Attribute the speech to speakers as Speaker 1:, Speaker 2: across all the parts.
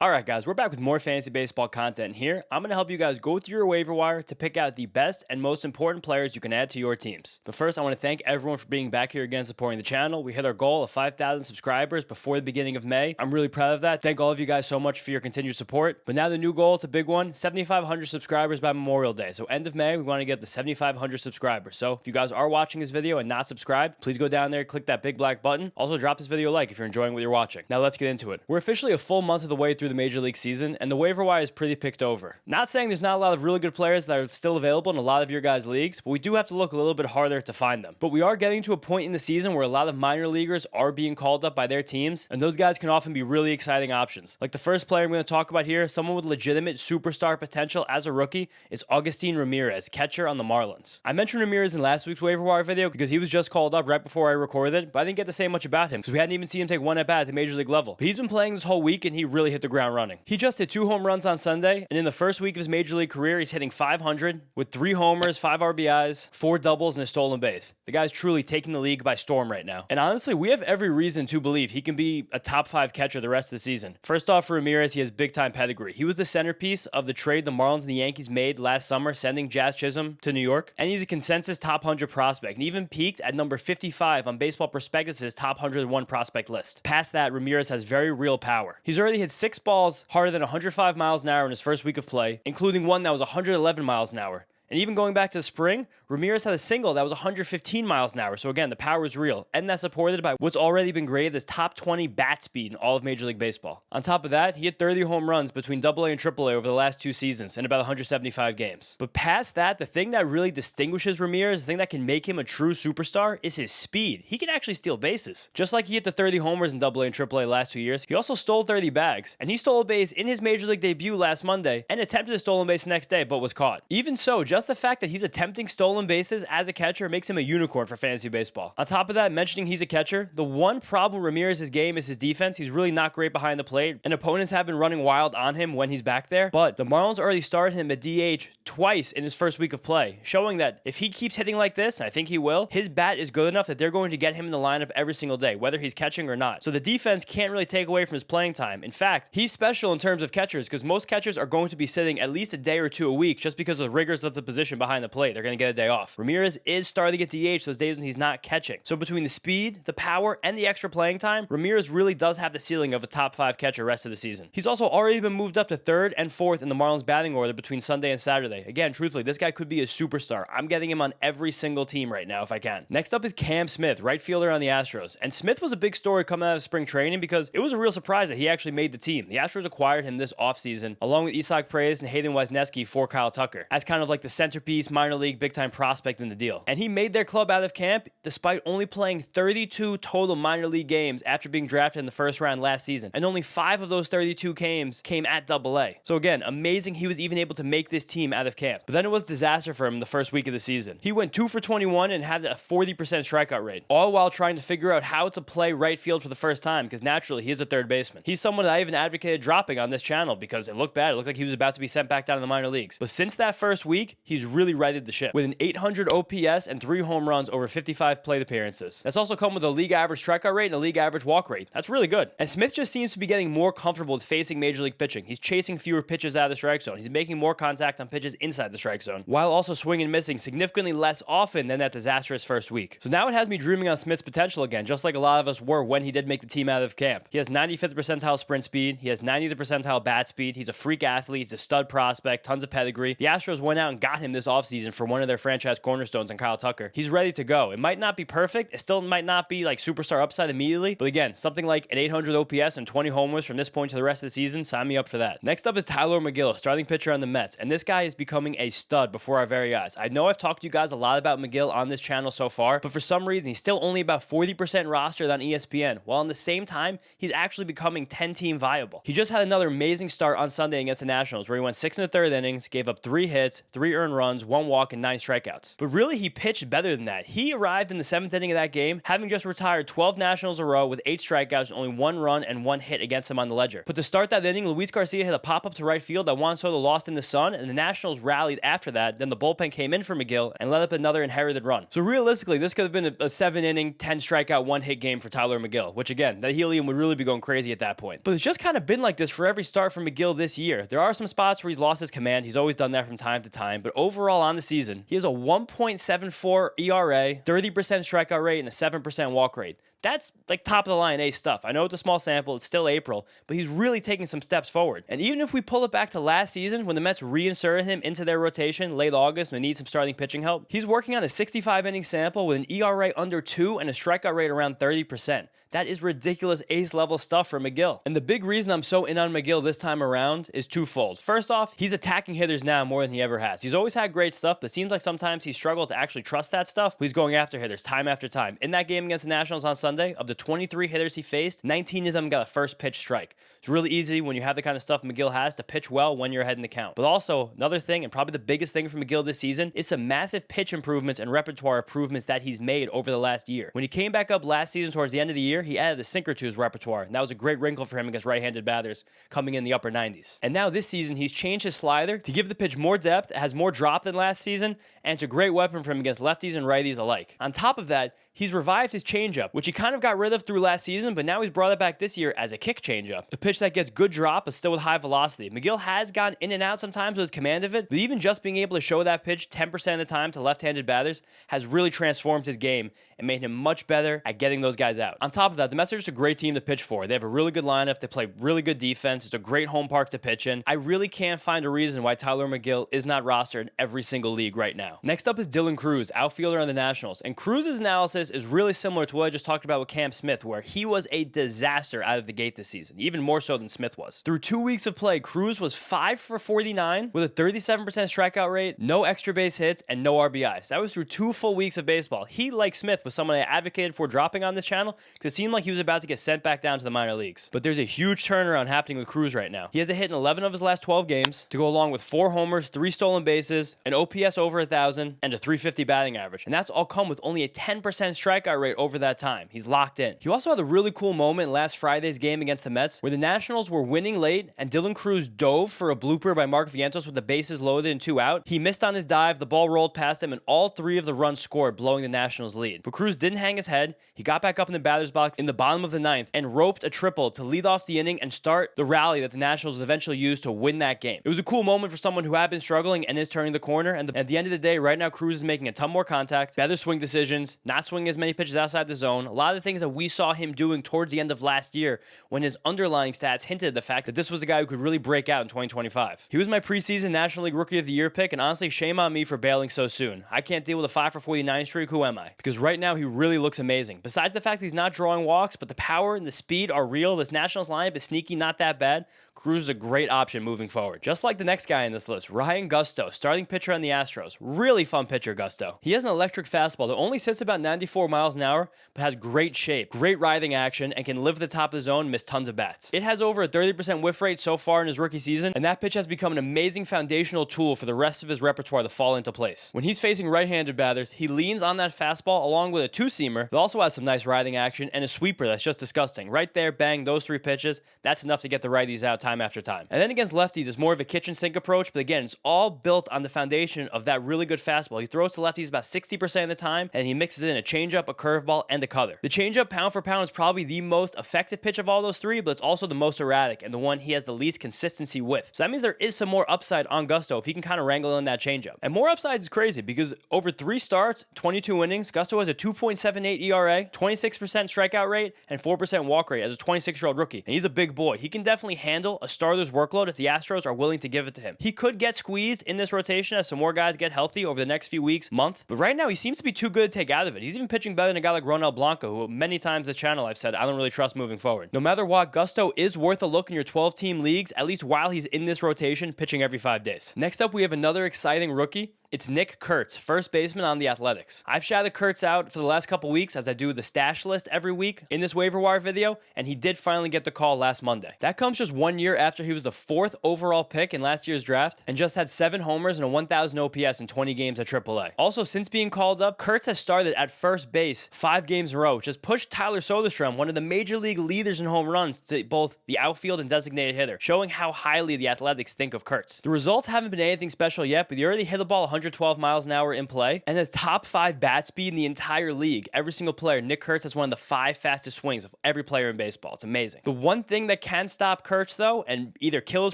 Speaker 1: Alright guys, we're back with more fantasy baseball content here. I'm going to help you guys go through your waiver wire to pick out the best and most important players you can add to your teams. But first, I want to thank everyone for being back here again supporting the channel. We hit our goal of 5,000 subscribers before the beginning of May. I'm really proud of that. Thank all of you guys so much for your continued support. But now the new goal, it's a big one, 7,500 subscribers by Memorial Day. So end of May, we want to get to 7,500 subscribers. So if you guys are watching this video and not subscribed, please go down there, click that big black button. Also drop this video a like if you're enjoying what you're watching. Now let's get into it. We're officially a full month of the way through the Major League season, and the waiver wire is pretty picked over. Not saying there's not a lot of really good players that are still available in a lot of your guys' leagues, but we do have to look a little bit harder to find them. But we are getting to a point in the season where a lot of minor leaguers are being called up by their teams, and those guys can often be really exciting options. Like the first player I'm going to talk about here, someone with legitimate superstar potential as a rookie, is Agustin Ramirez, catcher on the Marlins. I mentioned Ramirez in last week's waiver wire video because he was just called up right before I recorded it, but I didn't get to say much about him because we hadn't even seen him take one at bat at the Major League level. But he's been playing this whole week and he really hit the ground running. He just hit 2 home runs on Sunday, and in the first week of his Major League career, he's hitting .500 with 3 homers, 5 RBIs, 4 doubles, and a stolen base. The guy's truly taking the league by storm right now. And honestly, we have every reason to believe he can be a top 5 catcher the rest of the season. First off, for Ramirez, he has big-time pedigree. He was the centerpiece of the trade the Marlins and the Yankees made last summer, sending Jazz Chisholm to New York. And he's a consensus top 100 prospect, and even peaked at number 55 on Baseball Prospectus' top 101 prospect list. Past that, Ramirez has very real power. He's already hit 6 balls harder than 105 miles an hour in his first week of play, including one that was 111 miles an hour. And even going back to the spring, Ramirez had a single that was 115 miles an hour. So again, the power is real. And that's supported by what's already been graded as top 20 bat speed in all of Major League Baseball. On top of that, he hit 30 home runs between AA and AAA over the last 2 seasons in about 175 games. But past that, the thing that really distinguishes Ramirez, the thing that can make him a true superstar, is his speed. He can actually steal bases. Just like he hit the 30 homers in AA and AAA last 2 years, he also stole 30 bags. And he stole a base in his Major League debut last Monday and attempted a stolen base the next day, but was caught. Even so, just the fact that he's attempting stolen bases as a catcher makes him a unicorn for fantasy baseball. On top of that, mentioning he's a catcher, the one problem with Ramirez's game is his defense. He's really not great behind the plate, and opponents have been running wild on him when he's back there. But the Marlins already started him at DH twice in his first week of play, showing that if he keeps hitting like this, and I think he will, his bat is good enough that they're going to get him in the lineup every single day, whether he's catching or not. So the defense can't really take away from his playing time. In fact, he's special in terms of catchers because most catchers are going to be sitting at least a day or 2 a week just because of the rigors of the position behind the plate. They're going to get a day off. Ramirez is starting at DH those days when he's not catching. So between the speed, the power, and the extra playing time, Ramirez really does have the ceiling of a top 5 catcher rest of the season. He's also already been moved up to 3rd and 4th in the Marlins batting order between Sunday and Saturday. Again, truthfully, this guy could be a superstar. I'm getting him on every single team right now if I can. Next up is Cam Smith, right fielder on the Astros. And Smith was a big story coming out of spring training because it was a real surprise that he actually made the team. The Astros acquired him this offseason along with Isak Praise and Hayden Wesneski for Kyle Tucker as kind of like the centerpiece, minor league, big-time prospect in the deal. And he made their club out of camp despite only playing 32 total minor league games after being drafted in the first round last season. And only 5 of those 32 games came at AA. So again, amazing he was even able to make this team out of camp. But then it was disaster for him in the first week of the season. He went 2 for 21 and had a 40% strikeout rate, all while trying to figure out how to play right field for the first time because naturally he is a third baseman. He's someone that I even advocated dropping on this channel because it looked bad. It looked like he was about to be sent back down to the minor leagues. But since that first week, he's really righted the ship with an 800 OPS and 3 home runs over 55 plate appearances. That's also come with a league average strikeout rate and a league average walk rate. That's really good. And Smith just seems to be getting more comfortable with facing major league pitching. He's chasing fewer pitches out of the strike zone. He's making more contact on pitches inside the strike zone, while also swinging and missing significantly less often than that disastrous first week. So now it has me dreaming on Smith's potential again, just like a lot of us were when he did make the team out of camp. He has 95th percentile sprint speed. He has 90th percentile bat speed. He's a freak athlete. He's a stud prospect. Tons of pedigree. The Astros went out and got him this offseason for one of their franchise cornerstones in Kyle Tucker. He's ready to go. It might not be perfect. It still might not be like superstar upside immediately. But again, something like an 800 OPS and 20 homers from this point to the rest of the season, sign me up for that. Next up is Tyler McGill, starting pitcher on the Mets. And this guy is becoming a stud before our very eyes. I know I've talked to you guys a lot about McGill on this channel so far, but for some reason, he's still only about 40% rostered on ESPN, while at the same time, he's actually becoming 10-team viable. He just had another amazing start on Sunday against the Nationals, where he went 6 1/3 innings, gave up 3 hits, 3 earned runs, 1 walk, and 9 strikeouts. But really, he pitched better than that. He arrived in the 7th inning of that game, having just retired 12 Nationals in a row with 8 strikeouts, only 1 run and 1 hit against him on the ledger. But to start that inning, Luis Garcia hit a pop-up to right field that Juan Soto lost in the sun, and the Nationals rallied after that. Then the bullpen came in for McGill and let up another inherited run. So realistically, this could have been a 7-inning, 10-strikeout, 1-hit game for Tyler McGill, which again, that helium would really be going crazy at that point. But it's just kind of been like this for every start from McGill this year. There are some spots where he's lost his command. He's always done that from time to time. But overall on the season, he has a 1.74 ERA, 30% strikeout rate, and a 7% walk rate. That's like top of the line A stuff. I know it's a small sample, it's still April, but he's really taking some steps forward. And even if we pull it back to last season, when the Mets reinserted him into their rotation late August when they need some starting pitching help, he's working on a 65-inning sample with an ERA under 2 and a strikeout rate around 30%. That is ridiculous ace-level stuff for McGill. And the big reason I'm so in on McGill this time around is twofold. First off, he's attacking hitters now more than he ever has. He's always had great stuff, but it seems like sometimes he struggled to actually trust that stuff. He's going after hitters time after time. In that game against the Nationals on Sunday, of the 23 hitters he faced, 19 of them got a first pitch strike. It's really easy when you have the kind of stuff McGill has to pitch well when you're ahead in the count. But also, another thing, and probably the biggest thing for McGill this season, is some massive pitch improvements and repertoire improvements that he's made over the last year. When he came back up last season towards the end of the year, he added a sinker to his repertoire, and that was a great wrinkle for him against right-handed batters coming in the upper 90s. And now this season, he's changed his slider to give the pitch more depth, it has more drop than last season, and it's a great weapon for him against lefties and righties alike. On top of that, he's revived his changeup, which he kind of got rid of through last season, but now he's brought it back this year as a kick changeup. A pitch that gets good drop, but still with high velocity. McGill has gone in and out sometimes with his command of it, but even just being able to show that pitch 10% of the time to left-handed batters has really transformed his game and made him much better at getting those guys out. On top of that, the Mets are just a great team to pitch for. They have a really good lineup. They play really good defense. It's a great home park to pitch in. I really can't find a reason why Tyler McGill is not rostered in every single league right now. Next up is Dylan Cruz, outfielder on the Nationals. And Cruz's analysis is really similar to what I just talked about with Cam Smith, where he was a disaster out of the gate this season, even more so than Smith was. Through 2 weeks of play, Cruz was 5 for 49 with a 37% strikeout rate, no extra base hits, and no RBIs. That was through 2 full weeks of baseball. He, like Smith, was someone I advocated for dropping on this channel because it seemed like he was about to get sent back down to the minor leagues. But there's a huge turnaround happening with Cruz right now. He has a hit in 11 of his last 12 games to go along with 4 homers, 3 stolen bases, an OPS over 1,000, and a .350 batting average. And that's all come with only a 10% strikeout rate over that time. He's locked in. He also had a really cool moment last Friday's game against the Mets where the Nationals were winning late and Dylan Cruz dove for a blooper by Mark Vientos with the bases loaded and 2 out. He missed on his dive, the ball rolled past him, and all 3 of the runs scored, blowing the Nationals lead. But Cruz didn't hang his head. He got back up in the batter's box in the bottom of the 9th and roped a triple to lead off the inning and start the rally that the Nationals would eventually use to win that game. It was a cool moment for someone who had been struggling and is turning the corner. And at the end of the day, right now, Cruz is making a ton more contact, better swing decisions, not swinging as many pitches outside the zone. A lot of the things that we saw him doing towards the end of last year when his underlying stats hinted at the fact that this was a guy who could really break out in 2025. He was my preseason National League Rookie of the Year pick, and honestly, shame on me for bailing so soon. I can't deal with a 5 for 49 streak. Who am I? Because right now, he really looks amazing. Besides the fact that he's not drawing walks, but the power and the speed are real. This Nationals lineup is sneaky, not that bad. Cruz is a great option moving forward. Just like the next guy in this list, Ryan Gusto, starting pitcher on the Astros. Really fun pitcher, Gusto. He has an electric fastball that only sits about 94 miles an hour, but has great shape, great writhing action, and can live at the top of the zone and miss tons of bats. It has over a 30% whiff rate so far in his rookie season, and that pitch has become an amazing foundational tool for the rest of his repertoire to fall into place. When he's facing right-handed batters, he leans on that fastball along with a 2-seamer that also has some nice writhing action and a sweeper that's just disgusting. Right there, bang, those 3 pitches, that's enough to get the righties out time after time. And then against lefties, it's more of a kitchen sink approach, but again, it's all built on the foundation of that really good fastball. He throws to lefties about 60% of the time, and he mixes in a changeup, a curveball, and a cutter. The changeup, pound for pound, is probably the most effective pitch of all those 3, but it's also the most erratic and the one he has the least consistency with. So that means there is some more upside on Gusto if he can kind of wrangle in that changeup. And more upside is crazy because over 3 starts, 22 innings, Gusto has a 2.78 ERA, 26% strikeout rate, and 4% walk rate as a 26-year-old rookie. And he's a big boy. He can definitely handle a starter's workload if the Astros are willing to give it to him. He could get squeezed in this rotation as some more guys get healthy over the next few weeks, month, but right now he seems to be too good to take out of it. He's even pitching better than a guy like Ronel Blanco, who many times the channel I've said I don't really trust moving forward. No matter what, Gusto is worth a look in your 12-team leagues, at least while he's in this rotation, pitching every 5 days. Next up, we have another exciting rookie, It's Nick Kurtz, first baseman on the Athletics. I've shouted Kurtz out for the last couple weeks as I do the stash list every week in this waiver wire video, and he did finally get the call last Monday. That comes just 1 year after he was the 4th overall pick in last year's draft and just had 7 homers and a 1,000 OPS in 20 games at AAA. Also, since being called up, Kurtz has started at first base 5 games in a row, which has pushed Tyler Soderstrom, one of the major league leaders in home runs, to both the outfield and designated hitter, showing how highly the Athletics think of Kurtz. The results haven't been anything special yet, but he already hit the ball 112 miles an hour in play and has top 5 bat speed in the entire league. Every single player, Nick Kurtz has one of the 5 fastest swings of every player in baseball. It's amazing. The one thing that can stop Kurtz, though, and either kill his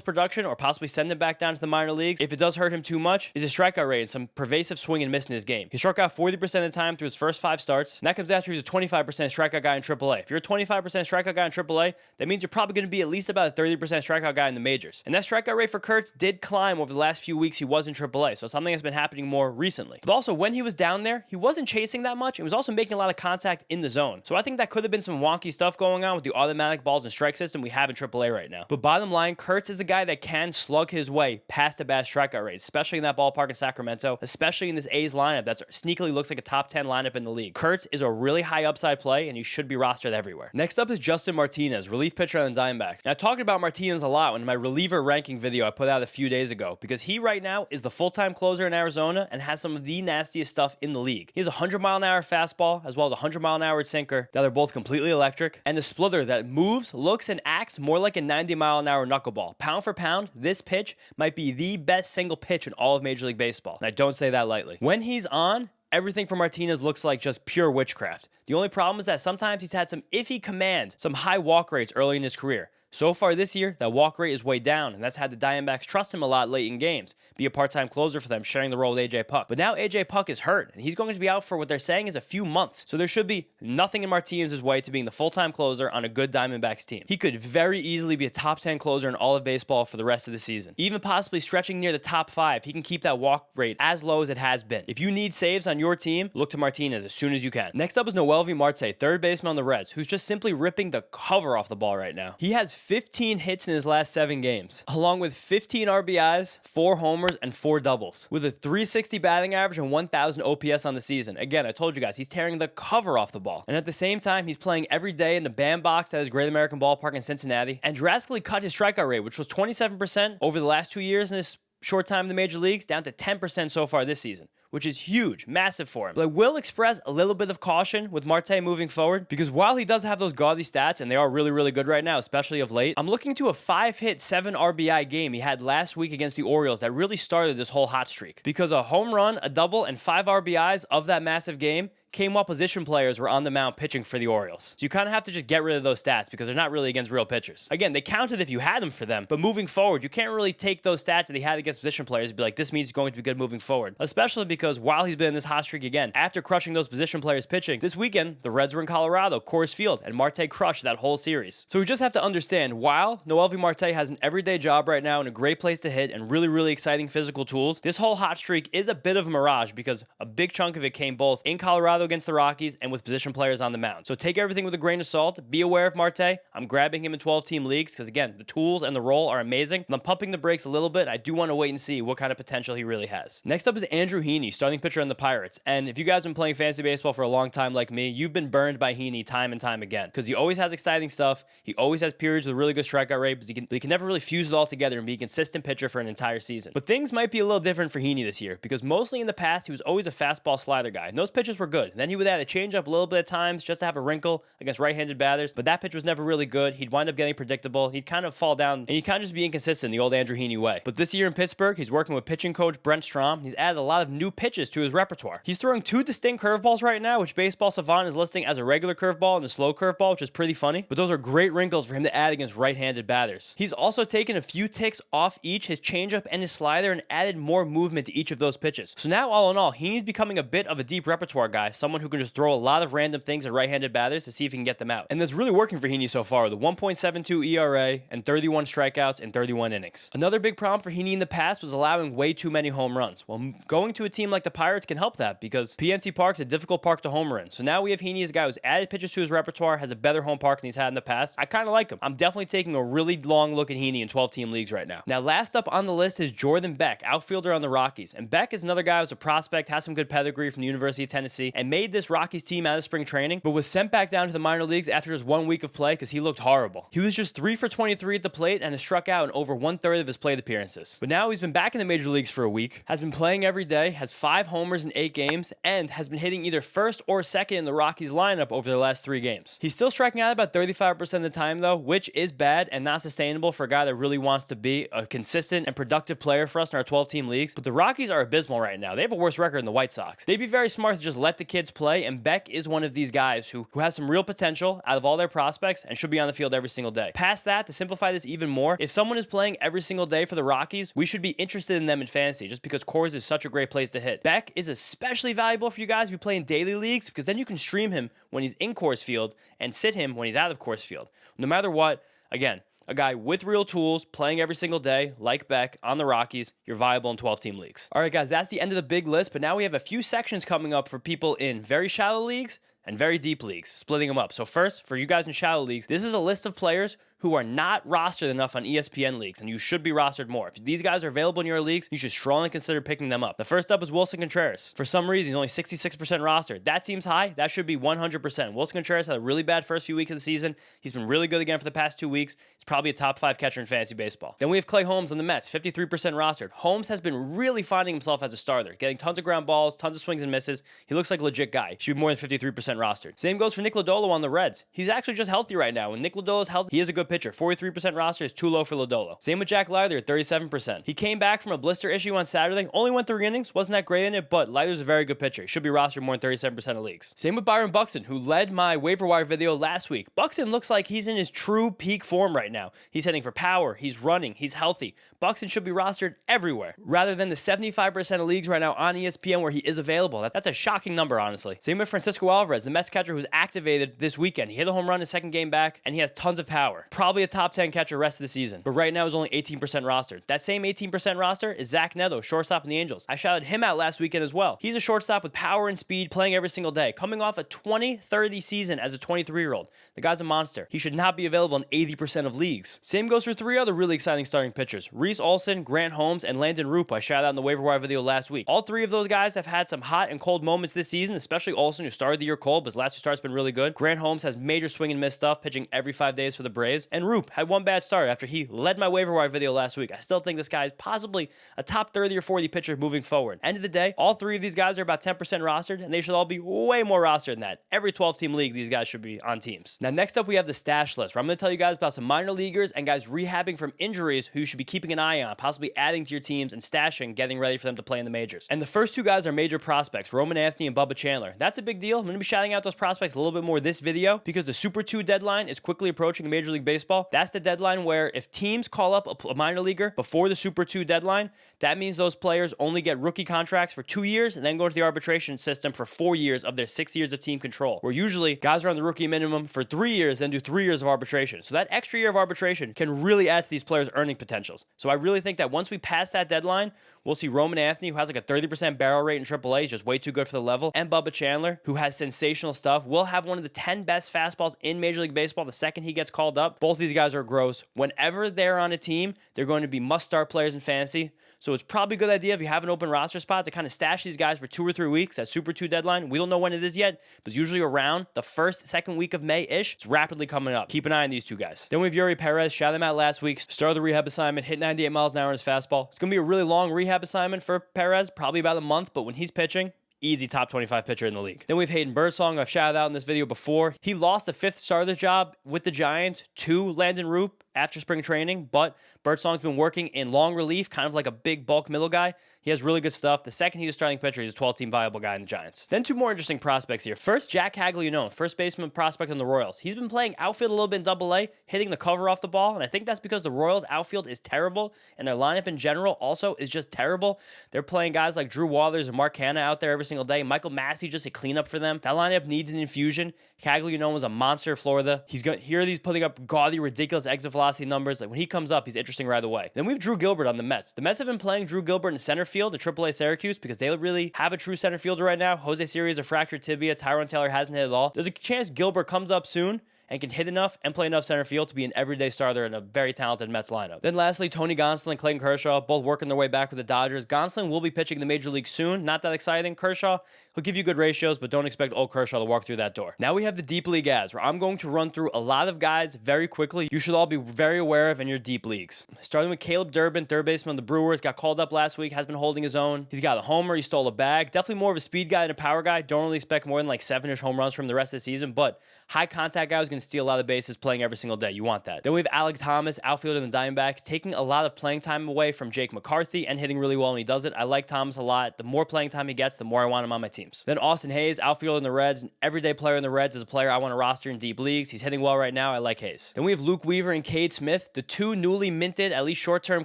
Speaker 1: production or possibly send him back down to the minor leagues, if it does hurt him too much, is his strikeout rate and some pervasive swing and miss in his game. He struck out 40% of the time through his first 5 starts, and that comes after he's a 25% strikeout guy in AAA. If you're a 25% strikeout guy in AAA, that means you're probably going to be at least about a 30% strikeout guy in the majors. And that strikeout rate for Kurtz did climb over the last few weeks he was in AAA, so something has been happening more recently. But also, when he was down there, he wasn't chasing that much. He was also making a lot of contact in the zone. So I think that could have been some wonky stuff going on with the automatic balls and strike system we have in AAA right now. But bottom line, Kurtz is a guy that can slug his way past a bad strikeout rate, especially in that ballpark in Sacramento, especially in this A's lineup that sneakily looks like a top 10 lineup in the league. Kurtz is a really high upside play, and he should be rostered everywhere. Next up is Justin Martinez, relief pitcher on the Diamondbacks. Now, I talked about Martinez a lot in my reliever ranking video I put out a few days ago, because he right now is the full-time closer in Arizona and has some of the nastiest stuff in the league. He has a 100-mile-an-hour fastball as well as a 100-mile-an-hour sinker that are both completely electric, and a splitter that moves, looks, and acts more like a 90-mile-an-hour knuckleball. Pound for pound, this pitch might be the best single pitch in all of Major League Baseball, and I don't say that lightly. When he's on, everything for Martinez looks like just pure witchcraft. The only problem is that sometimes he's had some iffy command, some high walk rates early in his career. So far this year, that walk rate is way down, and that's had the Diamondbacks trust him a lot late in games, be a part-time closer for them, sharing the role with A.J. Puck. But now A.J. Puck is hurt, and he's going to be out for what they're saying is a few months. So there should be nothing in Martinez's way to being the full-time closer on a good Diamondbacks team. He could very easily be a top 10 closer in all of baseball for the rest of the season. Even possibly stretching near the top 5, he can keep that walk rate as low as it has been. If you need saves on your team, look to Martinez as soon as you can. Next up is Noelvi Marte, third baseman on the Reds, who's just simply ripping the cover off the ball right now. He has 15 hits in his last 7 games, along with 15 RBIs, 4 homers, and 4 doubles, with a 360 batting average and 1,000 OPS on the season. Again, I told you guys, he's tearing the cover off the ball. And at the same time, he's playing every day in the bandbox at his Great American Ballpark in Cincinnati, and drastically cut his strikeout rate, which was 27% over the last 2 years in his short time in the major leagues, down to 10% so far this season, which is huge, massive for him. But I will express a little bit of caution with Marte moving forward, because while he does have those gaudy stats, and they are really, really good right now, especially of late, I'm looking to a 5-hit, 7 RBI game he had last week against the Orioles that really started this whole hot streak. Because a home run, a double, and 5 RBIs of that massive game came while position players were on the mound pitching for the Orioles. So you kind of have to just get rid of those stats because they're not really against real pitchers. Again, they counted if you had them for them, but moving forward, you can't really take those stats that he had against position players and be like, this means he's going to be good moving forward. Especially because while he's been in this hot streak again, after crushing those position players pitching, this weekend, the Reds were in Colorado, Coors Field, and Marte crushed that whole series. So we just have to understand, while Noelvi Marte has an everyday job right now and a great place to hit and really, really exciting physical tools, this whole hot streak is a bit of a mirage because a big chunk of it came both in Colorado against the Rockies and with position players on the mound. So take everything with a grain of salt. Be aware of Marte. I'm grabbing him in 12-team leagues because, again, the tools and the role are amazing. And I'm pumping the brakes a little bit. I do want to wait and see what kind of potential he really has. Next up is Andrew Heaney, starting pitcher on the Pirates. And if you guys have been playing fantasy baseball for a long time like me, you've been burned by Heaney time and time again because he always has exciting stuff. He always has periods with a really good strikeout rate, but he can never really fuse it all together and be a consistent pitcher for an entire season. But things might be a little different for Heaney this year because mostly in the past, he was always a fastball slider guy. And those pitches were good. And then he would add a changeup a little bit at times just to have a wrinkle against right-handed batters, but that pitch was never really good. He'd wind up getting predictable. He'd kind of fall down, and he'd kind of just be inconsistent the old Andrew Heaney way. But this year in Pittsburgh, he's working with pitching coach Brent Strom. He's added a lot of new pitches to his repertoire. He's throwing 2 distinct curveballs right now, which Baseball Savant is listing as a regular curveball and a slow curveball, which is pretty funny, but those are great wrinkles for him to add against right-handed batters. He's also taken a few ticks off each, his changeup and his slider, and added more movement to each of those pitches. So now, all in all, Heaney's becoming a bit of a deep repertoire guy, someone who can just throw a lot of random things at right-handed batters to see if he can get them out. And that's really working for Heaney so far, the 1.72 ERA and 31 strikeouts in 31 innings. Another big problem for Heaney in the past was allowing way too many home runs. Well, going to a team like the Pirates can help that because PNC Park's a difficult park to homer in. So now we have Heaney as a guy who's added pitches to his repertoire, has a better home park than he's had in the past. I kind of like him. I'm definitely taking a really long look at Heaney in 12-team leagues right now. Now, last up on the list is Jordan Beck, outfielder on the Rockies. And Beck is another guy who's a prospect, has some good pedigree from the University of Tennessee, and made this Rockies team out of spring training, but was sent back down to the minor leagues after just 1 week of play because he looked horrible. He was just 3 for 23 at the plate and has struck out in over 1/3 of his plate appearances. But now he's been back in the major leagues for a week, has been playing every day, has 5 homers in 8 games, and has been hitting either first or second in the Rockies lineup over the last 3 games. He's still striking out about 35% of the time though, which is bad and not sustainable for a guy that really wants to be a consistent and productive player for us in our 12-team leagues. But the Rockies are abysmal right now. They have a worse record than the White Sox. They'd be very smart to just let the kids play, and Beck is one of these guys who has some real potential out of all their prospects and should be on the field every single day. Past that, to simplify this even more, if someone is playing every single day for the Rockies, we should be interested in them in fantasy just because Coors is such a great place to hit. Beck is especially valuable for you guys if you play in daily leagues because then you can stream him when he's in Coors Field and sit him when he's out of Coors Field. No matter what, again, a guy with real tools, playing every single day, like Beck, on the Rockies, you're viable in 12-team leagues. All right, guys, that's the end of the big list, but now we have a few sections coming up for people in very shallow leagues and very deep leagues, splitting them up. So first, for you guys in shallow leagues, this is a list of players who are not rostered enough on ESPN leagues, and you should be rostered more. If these guys are available in your leagues, you should strongly consider picking them up. The first up is Wilson Contreras. For some reason, he's only 66% rostered. That seems high. That should be 100%. Wilson Contreras had a really bad first few weeks of the season. He's been really good again for the past 2 weeks. He's probably a top 5 catcher in fantasy baseball. Then we have Clay Holmes on the Mets, 53% rostered. Holmes has been really finding himself as a starter, getting tons of ground balls, tons of swings and misses. He looks like a legit guy. He should be more than 53% rostered. Same goes for Nick Lodolo on the Reds. He's actually just healthy right now. When Nick Lodolo's healthy, he is a good pitcher. 43% roster is too low for Lodolo. Same with Jack Leiter at 37%. He came back from a blister issue on Saturday, only went 3 innings, wasn't that great in it, but Leiter's a very good pitcher. He should be rostered more than 37% of leagues. Same with Byron Buxton, who led my waiver wire video last week. Buxton looks like he's in his true peak form right now. He's hitting for power, he's running, he's healthy. Buxton should be rostered everywhere, rather than the 75% of leagues right now on ESPN where he is available. That's a shocking number, honestly. Same with Francisco Alvarez, the Mets catcher who's activated this weekend. He hit a home run his second game back, and he has tons of power. Probably a top 10 catcher rest of the season, but right now is only 18% rostered. That same 18% roster is Zach Neto, shortstop in the Angels. I shouted him out last weekend as well. He's a shortstop with power and speed, playing every single day, coming off a 20-30 season as a 23-year-old. The guy's a monster. He should not be available in 80% of leagues. Same goes for 3 other really exciting starting pitchers: Reese Olson, Grant Holmes, and Landon Roop. I shouted out in the waiver wire video last week. All 3 of those guys have had some hot and cold moments this season, especially Olson, who started the year cold, but his last 2 starts been really good. Grant Holmes has major swing and miss stuff, pitching every 5 days for the Braves. And Roop had 1 bad start after he led my waiver wire video last week. I still think this guy is possibly a top 30 or 40 pitcher moving forward. End of the day, all 3 of these guys are about 10% rostered, and they should all be way more rostered than that. Every 12-team league, these guys should be on teams. Now, next up, we have the stash list, where I'm going to tell you guys about some minor leaguers and guys rehabbing from injuries who you should be keeping an eye on, possibly adding to your teams and stashing, getting ready for them to play in the majors. And the first 2 guys are major prospects, Roman Anthony and Bubba Chandler. That's a big deal. I'm going to be shouting out those prospects a little bit more this video because the Super 2 deadline is quickly approaching in Major League Baseball. That's the deadline where if teams call up a minor leaguer before the Super 2 deadline, that means those players only get rookie contracts for 2 years and then go to the arbitration system for 4 years of their 6 years of team control, where usually guys are on the rookie minimum for 3 years, then do 3 years of arbitration. So that extra year of arbitration can really add to these players' earning potentials. So I really think that once we pass that deadline, we'll see Roman Anthony, who has like a 30% barrel rate in AAA, is just way too good for the level, and Bubba Chandler, who has sensational stuff, will have one of the 10 best fastballs in Major League Baseball the second he gets called up. Both of these guys are gross. Whenever they're on a team, they're going to be must-start players in fantasy. So it's probably a good idea if you have an open roster spot to kind of stash these guys for 2 or 3 weeks. That Super 2 deadline, we don't know when it is yet, but it's usually around the 1st, 2nd week of May-ish. It's rapidly coming up. Keep an eye on these 2 guys. Then we have Yuri Perez. Shout him out last week. Started the rehab assignment, hit 98 miles an hour in his fastball. It's going to be a really long rehab assignment for Perez, probably about a month, but when he's pitching, easy top 25 pitcher in the league. Then we have Hayden Birdsong. I've shouted out in this video before. He lost a 5th starter job with the Giants to Landon Roop after spring training, but Birdsong's been working in long relief, kind of like a big bulk middle guy. He has really good stuff. The second he's a starting pitcher, he's a 12-team viable guy in the Giants. Then two more interesting prospects here. First, Jack Caglianone, first baseman prospect on the Royals. He's been playing outfield a little bit in Double-A, hitting the cover off the ball, and I think that's because the Royals' outfield is terrible, and their lineup in general also is just terrible. They're playing guys like Drew Waters and Mark Hanna out there every single day. Michael Massey just a cleanup for them. That lineup needs an infusion. Caglianone was a monster in Florida. Here he's putting up gaudy, ridiculous exit velocity numbers. Like when he comes up, he's interesting right away. Then we have Drew Gilbert on the Mets. The Mets have been playing Drew Gilbert in center field at AAA Syracuse because they really have a true center fielder right now. Jose Siri has a fractured tibia. Tyrone Taylor hasn't hit at all. There's a chance Gilbert comes up soon and can hit enough and play enough center field to be an everyday starter in a very talented Mets lineup. Then lastly, Tony Gonsolin and Clayton Kershaw, both working their way back with the Dodgers. Gonsolin will be pitching in the Major League soon. Not that exciting. Kershaw, he'll give you good ratios, but don't expect old Kershaw to walk through that door. Now we have the deep league ads, where I'm going to run through a lot of guys very quickly you should all be very aware of in your deep leagues. Starting with Caleb Durbin, third baseman of the Brewers, got called up last week, has been holding his own. He's got a homer, he stole a bag. Definitely more of a speed guy than a power guy. Don't really expect more than like 7-ish home runs from the rest of the season, but high contact guy who's going to steal a lot of bases playing every single day. You want that. Then we have Alec Thomas, outfielder in the Diamondbacks, taking a lot of playing time away from Jake McCarthy and hitting really well when he does it. I like Thomas a lot. The more playing time he gets, the more I want him on my teams. Then Austin Hayes, outfielder in the Reds, an everyday player in the Reds, is a player I want to roster in deep leagues. He's hitting well right now. I like Hayes. Then we have Luke Weaver and Cade Smith, the two newly minted, at least short-term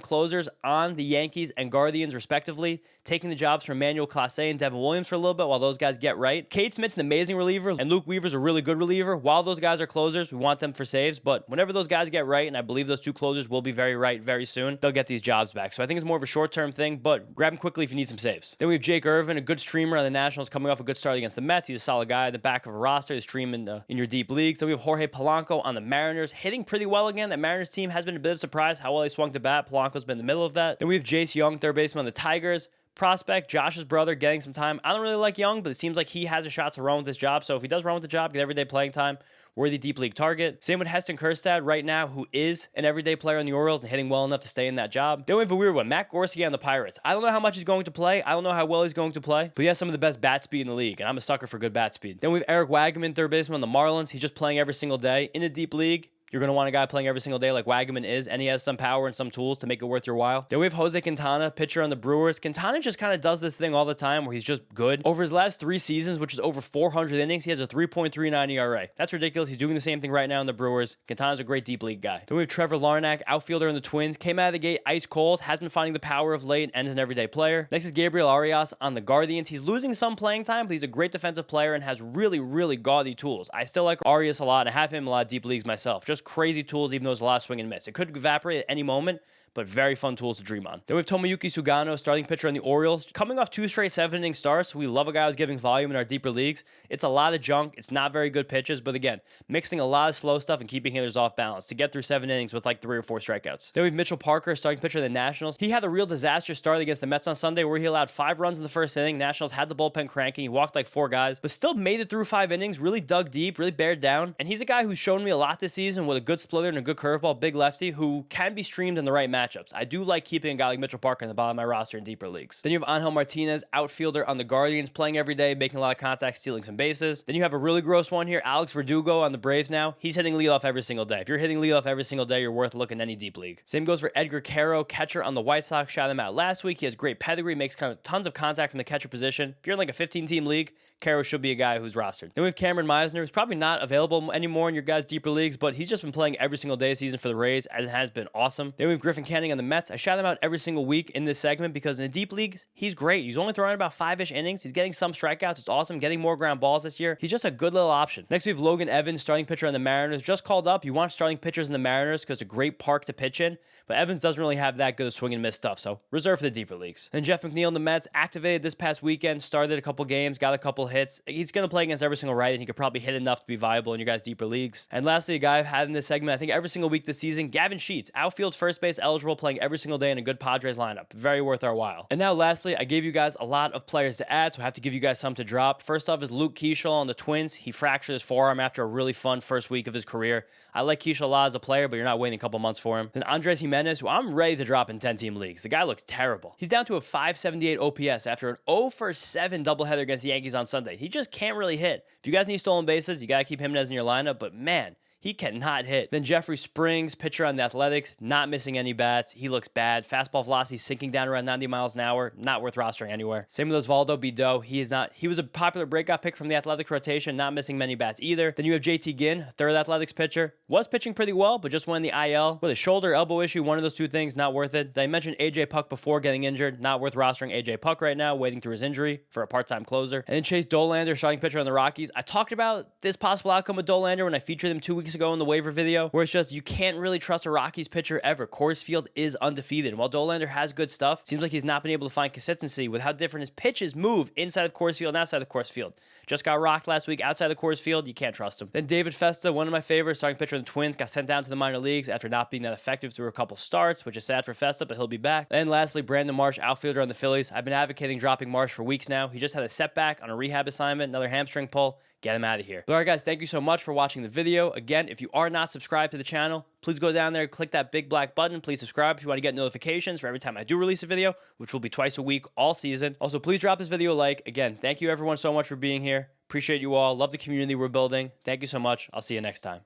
Speaker 1: closers on the Yankees and Guardians, respectively, taking the jobs from Emmanuel Clase and Devin Williams for a little bit while those guys get right. Cade Smith's an amazing reliever, and Luke Weaver's a really good reliever. While those guys are closers, we want them for saves, but whenever those guys get right, and I believe those two closers will be very right very soon, they'll get these jobs back. So I think it's more of a short-term thing, but grab him quickly if you need some saves. Then we have Jake Irvin, a good streamer on the Nationals, coming off a good start against the Mets. He's a solid guy at the back of a roster. He's streaming in your deep leagues. Then we have Jorge Polanco on the Mariners, hitting pretty well again. That Mariners team has been a bit of a surprise how well they swung to bat. Polanco's been in the middle of that. Then we have Jace Young, third baseman on the Tigers. Prospect, Josh's brother, getting some time. I don't really like Young, but it seems like he has a shot to run with this job. So if he does run with the job, get everyday playing time, worthy deep league target. Same with Heston Kjerstad right now, who is an everyday player in the Orioles and hitting well enough to stay in that job. Then we have a weird one, Matt Gorski on the Pirates. I don't know how much he's going to play. I don't know how well he's going to play, but he has some of the best bat speed in the league, and I'm a sucker for good bat speed. Then we have Eric Wagman, third baseman on the Marlins. He's just playing every single day in a deep league. You're going to want a guy playing every single day like Wagman is, and he has some power and some tools to make it worth your while. Then we have Jose Quintana, pitcher on the Brewers. Quintana just kind of does this thing all the time where he's just good. Over his last 3 seasons, which is over 400 innings, he has a 3.39 ERA. That's ridiculous. He's doing the same thing right now in the Brewers. Quintana's a great deep league guy. Then we have Trevor Larnach, outfielder in the Twins. Came out of the gate ice cold, has been finding the power of late, and is an everyday player. Next is Gabriel Arias on the Guardians. He's losing some playing time, but he's a great defensive player and has really, really gaudy tools. I still like Arias a lot, and I have him in a lot of deep leagues myself. Just crazy tools, even though it's a lot of swing and miss. It could evaporate at any moment, but very fun tools to dream on. Then we have Tomoyuki Sugano, starting pitcher on the Orioles, coming off 2 straight 7-inning starts. We love a guy who's giving volume in our deeper leagues. It's a lot of junk. It's not very good pitches, but again, mixing a lot of slow stuff and keeping hitters off balance to get through 7 innings with like 3 or 4 strikeouts. Then we have Mitchell Parker, starting pitcher of the Nationals. He had a real disaster start against the Mets on Sunday where he allowed 5 runs in the first inning. Nationals had the bullpen cranking. He walked like 4 guys, but still made it through 5 innings, really dug deep, really bared down. And he's a guy who's shown me a lot this season with a good splitter and a good curveball, big lefty who can be streamed in the right matchups. I do like keeping a guy like Mitchell Parker in the bottom of my roster in deeper leagues. Then you have Angel Martinez, outfielder on the Guardians, playing every day, making a lot of contact, stealing some bases. Then you have a really gross one here, Alex Verdugo on the Braves now. He's hitting leadoff every single day. If you're hitting leadoff every single day, you're worth looking any deep league. Same goes for Edgar Caro, catcher on the White Sox. Shot him out last week. He has great pedigree, makes kind of tons of contact from the catcher position. If you're in like a 15-team league, Caro should be a guy who's rostered. Then we have Cameron Meisner, who's probably not available anymore in your guys' deeper leagues, but he's just been playing every single day this season for the Rays, and it has been awesome. Then we have Griffin Canning on the Mets. I shout him out every single week in this segment because in the deep leagues, he's great. He's only throwing about 5-ish innings. He's getting some strikeouts. It's awesome. Getting more ground balls this year. He's just a good little option. Next, we have Logan Evans, starting pitcher on the Mariners. Just called up. You want starting pitchers in the Mariners because it's a great park to pitch in, but Evans doesn't really have that good of swing and miss stuff, so reserve for the deeper leagues. Then Jeff McNeil in the Mets, activated this past weekend, started a couple games, got a couple hits. He's going to play against every single right, and he could probably hit enough to be viable in your guys' deeper leagues. And lastly, a guy I've had in this segment, I think every single week this season, Gavin Sheets, outfield first base eligible, playing every single day in a good Padres lineup. Very worth our while. And now lastly, I gave you guys a lot of players to add, so I have to give you guys some to drop. First off is Luke Keeschel on the Twins. He fractured his forearm after a really fun first week of his career. I like Keeschel a lot as a player, but you're not waiting a couple months for him. Then Andres Jimenez, who I'm ready to drop in 10-team leagues. The guy looks terrible. He's down to a 578 OPS after an 0-for-7 doubleheader against the Yankees on Sunday. He just can't really hit. If you guys need stolen bases, you got to keep Jimenez in your lineup, but man, He cannot hit. Then Jeffrey Springs, pitcher on the Athletics, not missing any bats. He looks bad. Fastball velocity sinking down around 90 miles an hour. Not worth rostering anywhere. Same with Osvaldo Bido. He was a popular breakout pick from the Athletics rotation, not missing many bats either. Then you have JT Ginn, third Athletics pitcher. Was pitching pretty well, but just went in the IL with a shoulder, elbow issue. One of those two things, not worth it. Did I mention AJ Puck before getting injured? Not worth rostering AJ Puck right now, waiting through his injury for a part-time closer. And then Chase Dollander, starting pitcher on the Rockies. I talked about this possible outcome with Dollander when I featured him 2 weeks ago in the waiver video, where it's just you can't really trust a Rockies pitcher ever. Coors Field is undefeated. And while Dollander has good stuff, seems like he's not been able to find consistency with how different his pitches move inside of Coors Field and outside of Coors Field. Just got rocked last week outside the Coors Field. You can't trust him. Then David Festa, one of my favorites, starting pitcher on the Twins, got sent down to the minor leagues after not being that effective through a couple starts, which is sad for Festa, but he'll be back. And lastly, Brandon Marsh, outfielder on the Phillies. I've been advocating dropping Marsh for weeks now. He just had a setback on a rehab assignment, another hamstring pull. Get him out of here. But all right, guys, thank you so much for watching the video. Again, if you are not subscribed to the channel, please go down there, click that big black button. Please subscribe if you want to get notifications for every time I do release a video, which will be twice a week all season. Also, please drop this video a like. Again, thank you everyone so much for being here. Appreciate you all. Love the community we're building. Thank you so much. I'll see you next time.